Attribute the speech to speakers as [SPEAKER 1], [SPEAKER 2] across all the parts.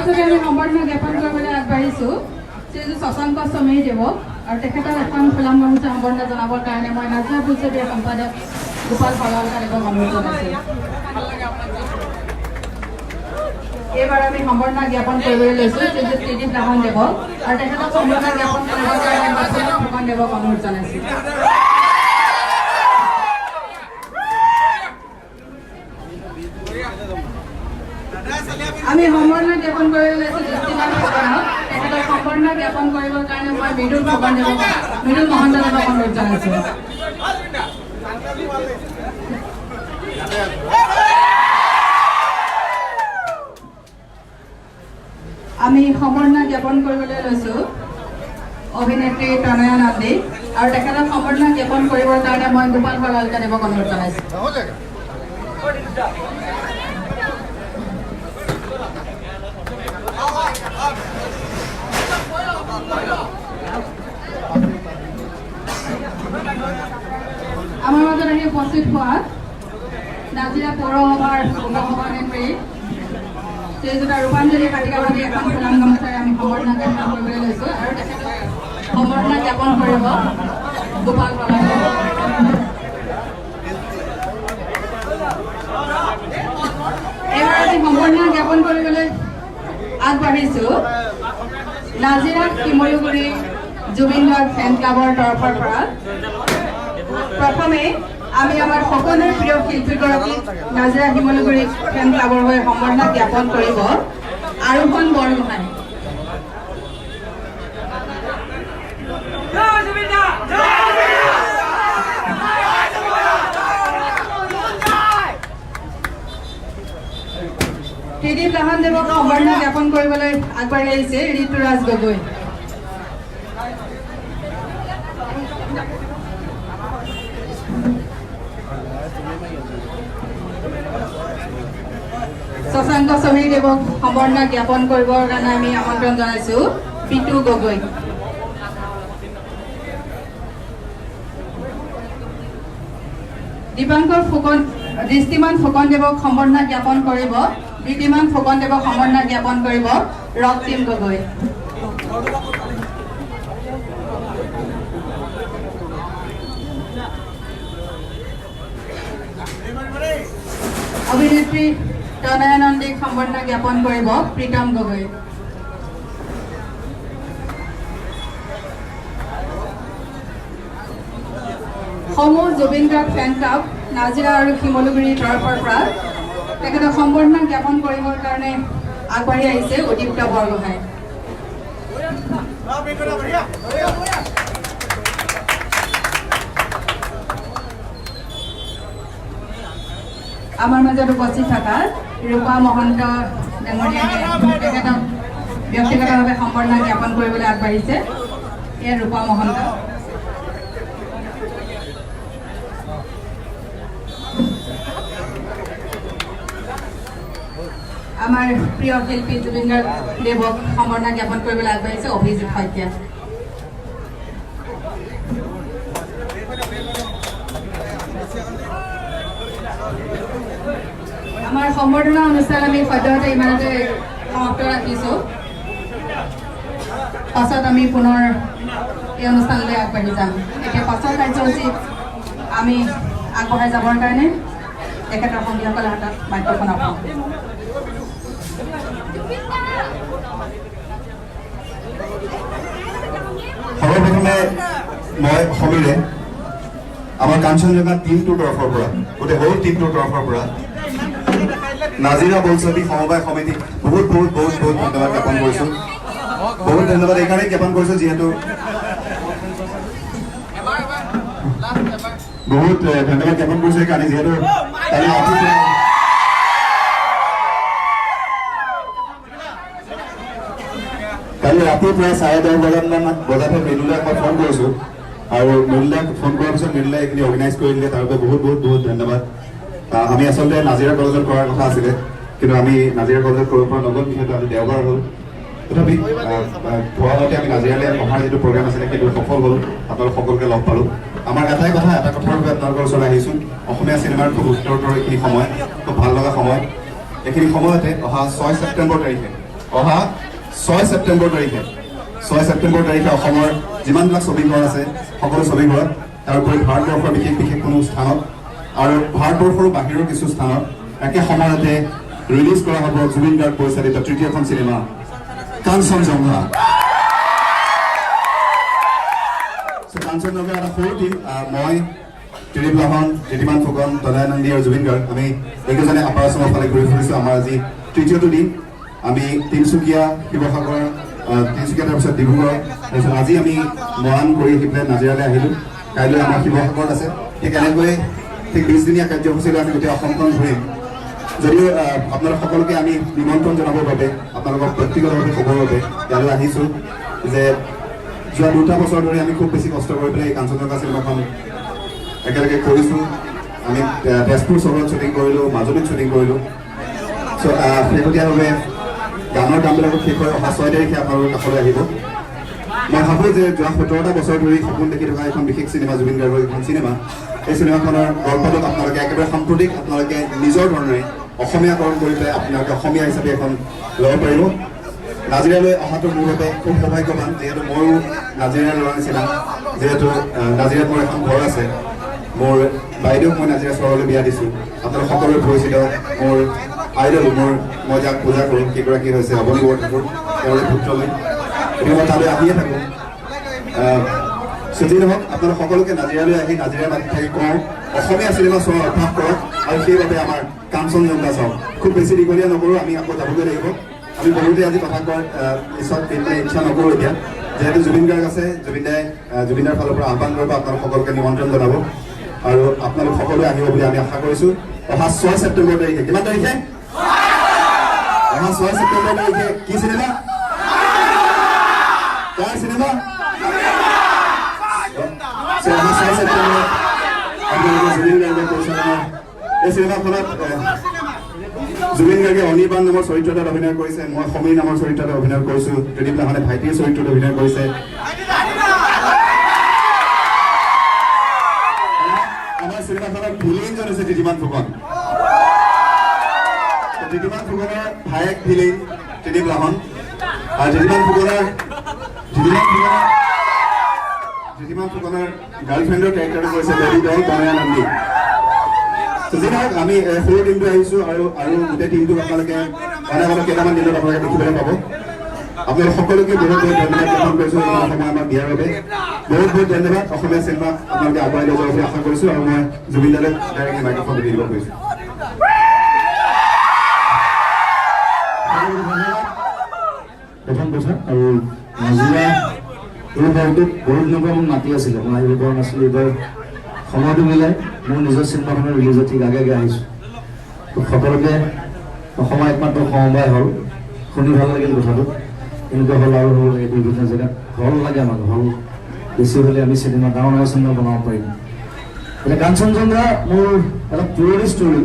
[SPEAKER 1] পাছতে আমি সম্বৰ্ধনা জ্ঞাপন কৰিবলৈ আগবাঢ়িছোঁ শ্ৰীযুত শশাংক সমীৰ দেৱক আৰু তেখেতৰ এখন ফুলাম গামোচা সম্বৰ্ধনা জনাবৰ কাৰণে মই নাজিৰা ফুলছবিৰ সম্পাদক গোপাল ভৰালকা দেৱক অনুৰোধ জনাইছোঁ। এইবাৰ আমি সম্বৰ্ধনা জ্ঞাপন কৰিবলৈ লৈছোঁ শ্ৰীযুত ত্ৰিদীপ লাহন দেৱক আৰু তেখেতক সম্বৰ্ধনা জ্ঞাপন কৰিবৰ কাৰণে মই সুনীল ফুকন দেৱক অনুৰোধ জনাইছোঁ। আমি সম্বৰ্ধনা জ্ঞাপন কৰিবলৈ লৈছোঁ জ্যোতিমান ফুকনক, তেখেতক সম্বৰ্ধনা জ্ঞাপন কৰিবৰ কাৰণে মই মৃদুল মহন্ত দেৱক অনুৰোধ জনাইছোঁ। আমি সম্বৰ্ধনা জ্ঞাপন কৰিবলৈ লৈছোঁ অভিনেত্ৰী তনয়া নন্দী আৰু তেখেতক সম্বৰ্ধনা জ্ঞাপন কৰিবৰ কাৰণে মই গোপাল ভৰালকা দেৱক অনুৰোধ জনাইছোঁ। আমাৰ মাজত আহি উপস্থিত হোৱা নাজিৰা পৌৰসভাৰ উপসভানেত্ৰী শ্ৰীযুত ৰূপাঞ্জলি কাটিকাবাদী এখন ফুলাম গামোচাৰে আমি সম্বৰ্ধনা জ্ঞাপন কৰিবলৈ লৈছোঁ আৰু তেখেতক সম্বৰ্ধনা জ্ঞাপন কৰিব গোপাল ভৰালকা। এইবাৰ আমি সম্বৰ্ধনা জ্ঞাপন কৰিবলৈ আগবাঢ়িছোঁ নাজিৰা শিমলুগুৰি জুবিন গাৰ্গ ফেন ক্লাবৰ তৰফৰ পৰা। প্ৰথমে আমি আমাৰ সকলোৰে প্ৰিয় শিল্পীগৰাকীক নাজিৰা শিমলুগুৰি ফেন ক্লাবৰ হৈ সম্বৰ্ধনা জ্ঞাপন কৰিব আৰোহণ বৰগোহাঁই। ত্ৰিদীপ লাহন দেৱক সম্বৰ্ধনা জ্ঞাপন কৰিবলৈ আগবাঢ়ি আহিছে ঋতুৰাজ গগৈ। শশাংক সমীৰ দেৱক সম্বৰ্ধনা জ্ঞাপন কৰিবৰ কাৰণে আমি আমন্ত্ৰণ জনাইছোঁ পিটু গগৈ। দৃষ্টিমান ফুকন দেৱক সম্বৰ্ধনা জ্ঞাপন কৰিব ঋদ্ধিমান ফুকন দেৱক সম্বৰ্ধনা জ্ঞাপন কৰিব ৰক্তিম গগৈ। অভিনেত্ৰী তনয়া নন্দীক সম্বৰ্ধনা জ্ঞাপন কৰিব প্ৰীতম গগৈ। সমূহ জুবিন গাৰ্গ ফেন ক্লাব নাজিৰা আৰু শিমলুগুৰিৰ তৰফৰ পৰা তেখেতক সম্বৰ্ধনা জ্ঞাপন কৰিবৰ কাৰণে আগবাঢ়ি আহিছে উদীপ্ত বৰগোহাঁই। আমাৰ মাজত উপস্থিত থকা ৰূপা মহন্ত ডাঙৰীয়াই তেখেতক ব্যক্তিগতভাৱে সম্বৰ্ধনা জ্ঞাপন কৰিবলৈ আগবাঢ়িছে। এয়া ৰূপা মহন্ত। আমাৰ প্ৰিয় শিল্পী জুবিন গাৰ্গ দেৱক সম্বৰ্ধনা জ্ঞাপন কৰিবলৈ আগবাঢ়িছে অভিজিত শইকীয়া। আমাৰ সম্বৰ্ধনা অনুষ্ঠান আমি সদ্যহতে ইমানতে সমাপ্ত ৰাখিছোঁ। পাছত আমি পুনৰ এই অনুষ্ঠানলৈ আগবাঢ়ি যাম। এতিয়া পাছৰ কাৰ্যসূচীত আমি আগবঢ়াই যাবৰ কাৰণে তেখেতৰ সংগীসকলৰ হাতত মাইক্ৰফোন পাওঁ।
[SPEAKER 2] সৰ্বপ্ৰথমে মই সমীৰে আমাৰ কাঞ্চনজঙ্ঘা টিমটোৰ তৰফৰ পৰা গোটেই সৰু টিমটোৰ তৰফৰ পৰা নাজিৰা বোলছবি সমবায় সমিতিক বহুত ধন্যবাদ জ্ঞাপন কৰিছোঁ। বহুত ধন্যবাদ এইকাৰণেই জ্ঞাপন কৰিছোঁ যিহেতু বহুত ধন্যবাদ জ্ঞাপন কৰিছোঁ এইকাৰণে যিহেতু কালি ৰাতি প্ৰায় 10:30 বজাতহে মৃদুলাক মই ফোন কৰিছোঁ আৰু মৃদুলাক ফোন কৰাৰ পিছত মৃদুলাই এইখিনি অৰ্গেনাইজ কৰি দিলে। তাৰ বাবে বহুত ধন্যবাদ। আমি আচলতে নাজিৰা কলেজত কৰাৰ কথা আছিলে কিন্তু আমি নাজিৰা কলেজত কৰিব পৰা নগ'ল যিহেতু আজি দেওবাৰ হ'ল। তথাপি পুৱাতে আমি নাজিৰালৈ অহাৰ যিটো প্ৰগ্ৰাম আছিলে সেইটো সফল হ'ল। আপোনালোক সকলোকে লগ পালোঁ। আমাৰ এটাই কথা এটা কথাৰ বাবে আপোনালোকৰ ওচৰলৈ আহিছোঁ। অসমীয়া চিনেমাৰ খুব উত্তৰোত্তৰ এইখিনি সময় খুব ভাল লগা সময়। এইখিনি সময়তে অহা 6 ছেপ্টেম্বৰ তাৰিখে অহা 6 ছেপ্টেম্বৰ তাৰিখে অসমৰ যিমানবিলাক ছবিঘৰ আছে সকলো ছবিঘৰত, তাৰোপৰি ভাৰতবৰ্ষৰ বিশেষ কোনো স্থানত আৰু ভাৰতবৰ্ষৰ বাহিৰৰ কিছু স্থানত একে সময়তে ৰিলিজ কৰা হ'ব জুবিন গাৰ্গ পৰিচালিত তৃতীয়খন চিনেমা কাঞ্চনজংঘা। কাঞ্চনজংঘা এটা সৰু টিম, মই, ত্ৰিদীপ লাহন, জ্যোতিমান ফুকন, তনয় নন্দী আৰু জুবিন গাৰ্গ, আমি এইকেইজনে আপাৰ আছামৰ ফালে ঘূৰি ফুৰিছোঁ। আমাৰ আজি তৃতীয়টো দিন। আমি তিনিচুকীয়া, শিৱসাগৰ, তিনিচুকীয়া তাৰপিছত ডিব্ৰুগড়, তাৰপিছত আজি আমি মৰাণ কৰি আহি পেলাই নাজিৰালৈ আহিলোঁ। কাইলৈ আমাৰ শিৱসাগৰত আছে। ঠিক এনেকৈ ঠিক 20 দিনীয়া কাৰ্যসূচীলৈ আমি গোটেই অসমখন ঘূৰিম। যদিও আপোনালোক সকলোকে আমি নিমন্ত্ৰণ জনাবৰ বাবে, আপোনালোকক ব্যক্তিগতভাৱে ক'বৰ বাবে ইয়ালৈ আহিছোঁ যে যোৱা 2টা বছৰ ধৰি আমি খুব বেছি কষ্ট কৰি পেলাই এই কাঞ্চনজংঘা চিনেমাখন একেলগে কৰিছোঁ। আমি তেজপুৰ চহৰত শ্বুটিং কৰিলোঁ, মাজুলীত শ্বুটিং কৰিলোঁ। চ' শেহতীয়াভাৱে গানৰ কামবিলাকত শেষ হৈ অহা 6 তাৰিখে আপোনালোকৰ কাষলৈ আহিব। মই ভাবোঁ যে যোৱা 17টা বছৰ ধৰি সপোন দেখি থকা এখন বিশেষ চিনেমা জুবিন গাৰ্গৰ এখন চিনেমা, এই চিনেমাখনৰ গল্পটোক আপোনালোকে একেবাৰে সাম্প্ৰতিক, আপোনালোকে নিজৰ ধৰণেৰে অসমীয়াকৰণ কৰি পেলাই আপোনালোকে অসমীয়া হিচাপে এখন ল'ব পাৰিব। নাজিৰালৈ অহাটো মোৰ বাবে খুব সৌভাগ্যৱান, যিহেতু ময়ো নাজিৰাৰ ল'ৰা নিচিনা। যিহেতু নাজিৰাত মোৰ এখন ঘৰ আছে, মোৰ বাইদেউক মই নাজিৰা চহৰলৈ বিয়া দিছোঁ। আপোনালোক সকলোৱে পৰিচিত মোৰ আইডল, মই যাক পূজা কৰোঁ, সেইগৰাকী হৈছে অৱনী বৰঠাকুৰ, তেওঁৰে পুত্ৰলৈ। গতিকে মই তালৈ আহিয়ে থাকোঁ। যি নহওক, আপোনালোক সকলোকে নাজিৰালৈ আহি নাজিৰা মাটি থাকি কওঁ, অসমীয়া চিনেমা চোৱাৰ অভ্যাস কৰক আৰু সেইবাবে আমাৰ কাঞ্চনজংঘা চাওক। খুব বেছি দীঘলীয়া নকৰোঁ, আমি আকৌ যাবগৈ লাগিব। আমি বহুতে আজি কথা কোৱাৰ ইচ্ছা নকৰোঁ এতিয়া, যিহেতু জুবিন গাৰ্গ আছে। জুবিনদাৰ ফালৰ পৰা আহ্বান কৰিব, আপোনালোক সকলোকে নিমন্ত্ৰণ জনাব আৰু আপোনালোক সকলোৱে আহিব বুলি আমি আশা কৰিছোঁ। অহা 6 ছেপ্টেম্বৰ তাৰিখে, কিমান তাৰিখে? অহা 6 ছেপ্টেম্বৰ তাৰিখে কি চিনেমা? কাৰ চিনেমা? অহা 6 ছেপ্টেম্বৰ আপোনালোকে জুবিন গাৰ্গৰ পৰিচালনাৰ এই চিনেমাখনত জুবিন গাৰ্গে অনিৰ্বাণ নামৰ চৰিত্ৰ এটাত অভিনয় কৰিছে, মই সমীৰ নামৰ চৰিত্ৰ এটাত অভিনয় কৰিছোঁ, ত্ৰিদীপ লাহনে ভাইটিৰ চৰিত্ৰত অভিনয় কৰিছে। আমাৰ চিনেমাখনৰ ভিলেইনজন হৈছে জ্যোতিমান ফুকন। জ্যোতিমান ফুকনৰ ভায়েক ভিলেইন ত্ৰিদীপ লাহন, আৰু জ্যোতিমান ফুকনৰ গাৰ্লফ্ৰেণ্ডৰ কেৰেক্টাৰটো কৰিছে বেবী ডল তনয়া নন্দী। যি নহওক, আমি সৰু টিমটো আহিছোঁ আৰু গোটেই টিমটোক আপোনালোকে অনাগত কেইটামান দিনত আপোনালোকে দেখিবলৈ পাব। আপোনালোক সকলোকে বহুত ধন্যবাদ জ্ঞাপন কৰিছোঁ এই সময় আমাক দিয়াৰ বাবে। বহুত ধন্যবাদ। অসমীয়া চিনেমা আপোনালোকে আগুৱাই লৈ যোৱাৰ বুলি আশা কৰিছোঁ আৰু মই জুবিন দালৈ ডাইৰেক্ট মাইক্ৰফোনটো দি দিব খুজিছোঁ।
[SPEAKER 3] প্ৰথম কথা, আৰু নাজিৰা এই বাৰটোত বহুত দিনৰ পৰা মোক মাতি আছিলে, মই আহিব পৰা নাছিলোঁ। এইবাৰ সময়টো মিলাই মোৰ নিজৰ চিনেমাখনৰ ৰিলিজত ঠিক আগে আহিছোঁ। সকলোকে অসমৰ একমাত্ৰ সমবায় হ'ল, শুনি ভাল লাগিল কথাটো। এনেকুৱা হ'ল আৰু হ'ব লাগে বিভিন্ন জেগাত, হল লাগে আমাক। হল বেছি হ'লে আমি চিনেমা, ডাঙৰ ডাঙৰ চিনেমা বনাব পাৰিম। এতিয়া কাঞ্চনজংঘা মোৰ এটা পুৰণি ষ্টৰী।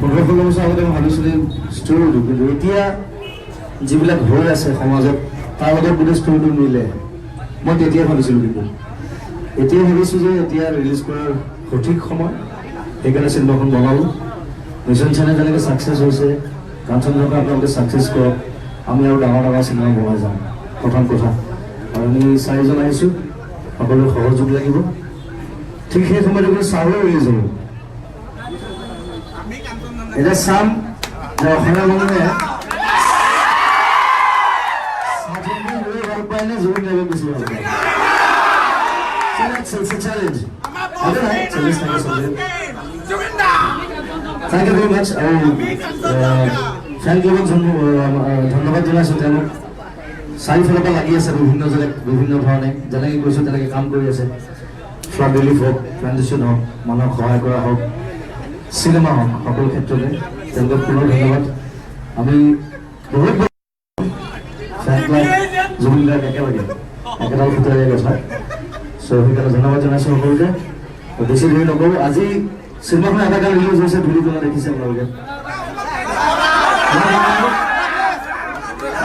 [SPEAKER 3] 15-16 বছৰ আগতে মই ভাবিছিলোঁ ষ্টৰীটো, কিন্তু এতিয়া যিবিলাক হৈ আছে সমাজত তাৰ লগত গোটেই ষ্টৰীটো মিলে। মই তেতিয়া ভাবিছিলোঁ, কিন্তু এতিয়া ভাবিছোঁ যে এতিয়া ৰিলিজ কৰাৰ সঠিক সময়, সেইকাৰণে চিনেমাখন বনালোঁ। মিছন চাইনা যেনেকৈ ছাকচেছ হৈছে, কাঞ্চনজংঘা আপোনালোকে ছাকচেছ কৰক, আমি আৰু ডাঙৰ ডাঙৰ চিনেমা বনাই যাম। প্ৰথম কথা, আৰু আমি 4জন আহিছোঁ, সকলোৰে সহযোগ লাগিব। ঠিক সেই সময়ত আপুনি চাবলৈ ৰিলিজ হ'ব। এতিয়া চাম যে অসমীয়া মানুহে ভাল পায় নে জুবিন গাৰ্গক বেছি ভাল পায়। চ্যালেঞ্জ থেংক ইউ ভেৰি মাছ। আৰু ফেন ক্লাবক ধন্যবাদ জনাইছোঁ, তেওঁলোক চাৰিওফালৰ পৰা লাগি আছে বিভিন্ন জেগাত বিভিন্ন ধৰণে, যেনেকৈ কৈছোঁ তেনেকৈ কাম কৰি আছে। ফ্লাড ৰিলিফ হওক, ট্ৰানজিশ্যন হওক, মানুহক সহায় কৰা হওক, চিনেমা হওক, সকলো ক্ষেত্ৰতে তেওঁলোকক পুনৰ ধন্যবাদ। আমি বহুত ফেন ক্লাব জুবিন গাৰ্গ একেলগে একেডাল খুঁটাৰে কথা। চ' সেইকাৰণে ধন্যবাদ জনাইছোঁ সকলোকে। বেছি দেৰি নকৰোঁ। আজি চিনেমাখন এটা গান ৰিলিজ হৈছে, ধূলিকণা দেখিছে আপোনালোকে।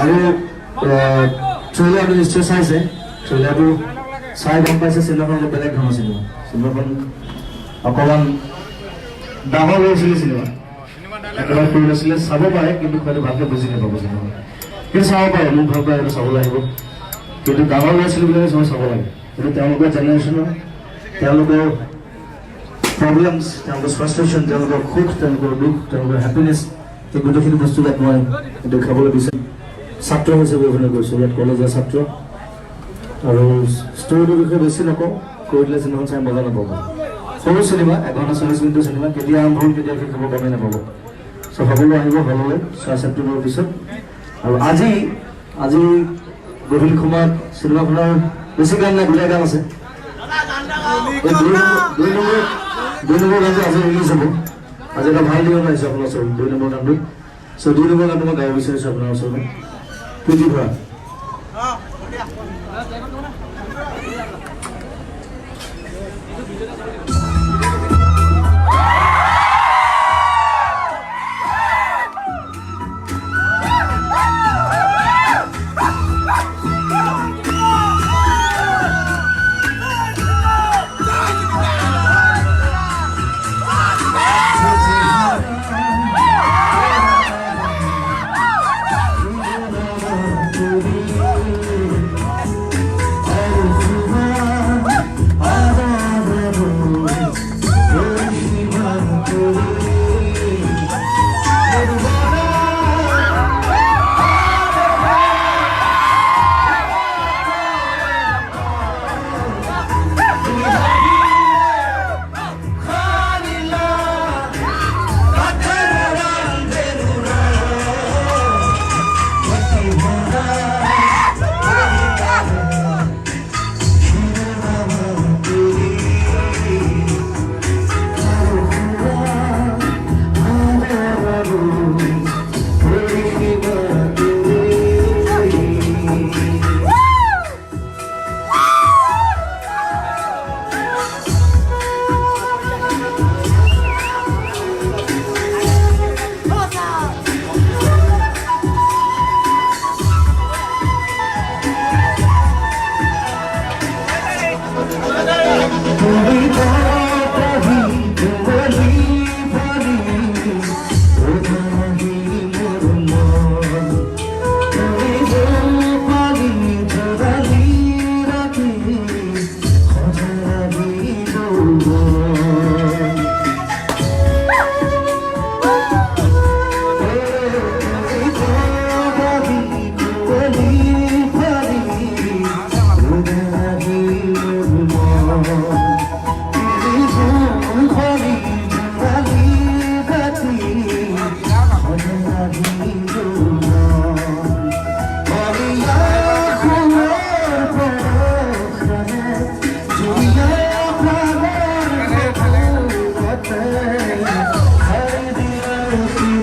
[SPEAKER 3] আৰু ট্ৰেইলাৰটো নিশ্চয় চাইছে, ট্ৰেইলাৰটো চাই গম পাইছে চিনেমাখন অলপ বেলেগ ধৰণৰ চিনেমা। চিনেমাখন অকণমান ডাঙৰ হৈ আছিলে চিনেমা। একেবাৰে সৰু আছিলে চাব পাৰে কিন্তু হয়তো ভালকৈ বুজি নাপাব যেনিবা কিন্তু চাব পাৰে মোক ভাল পায় সেইটো চাবলৈ আহিব কিন্তু ডাঙৰ ল'ৰা ছোৱালীবিলাকে চবে চাব লাগে কিন্তু তেওঁলোকৰ জেনেৰেশ্যনৰ তেওঁলোকৰ প্ৰব্লেমছ তেওঁলোকৰ ফ্ৰাষ্ট্ৰেশ্যন তেওঁলোকৰ সুখ তেওঁলোকৰ দুখ তেওঁলোকৰ হেপিনেছ এই গোটেইখিনি বস্তু ইয়াত মই দেখাবলৈ বিচাৰিম ছাত্ৰ হিচাপে অভিনয় কৰিছোঁ ইয়াত কলেজৰ ছাত্ৰ আৰু ষ্টৰিটোৰ বিষয়ে বেছি নকওঁ কৈ দিলে চিনেমাখন চাই মজা নাপাব সৰু চিনেমা 1:40 মিনিটৰ চিনেমা কেতিয়া আৰম্ভ হ'ল কেতিয়া শেষ হ'ব গমেই নাপাব চ' সকলো আহিব হললৈ 6 ছেপ্টেম্বৰৰ পিছত আৰু আজি গধূলি সময়ত চিনেমাখনৰ বেছি গান নাই দুটা গান আছে এই দুই নম্বৰ গানটো আজি ৰিলিজ হ'ব আজি এটা ভাল দিন আহিছে আপোনাৰ ওচৰত 2 নম্বৰ গানটো চ' 2 নম্বৰ গানটো মই গাব বিচাৰিছোঁ আপোনাৰ ওচৰলৈ প্ৰীতি ভৰা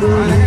[SPEAKER 4] Hare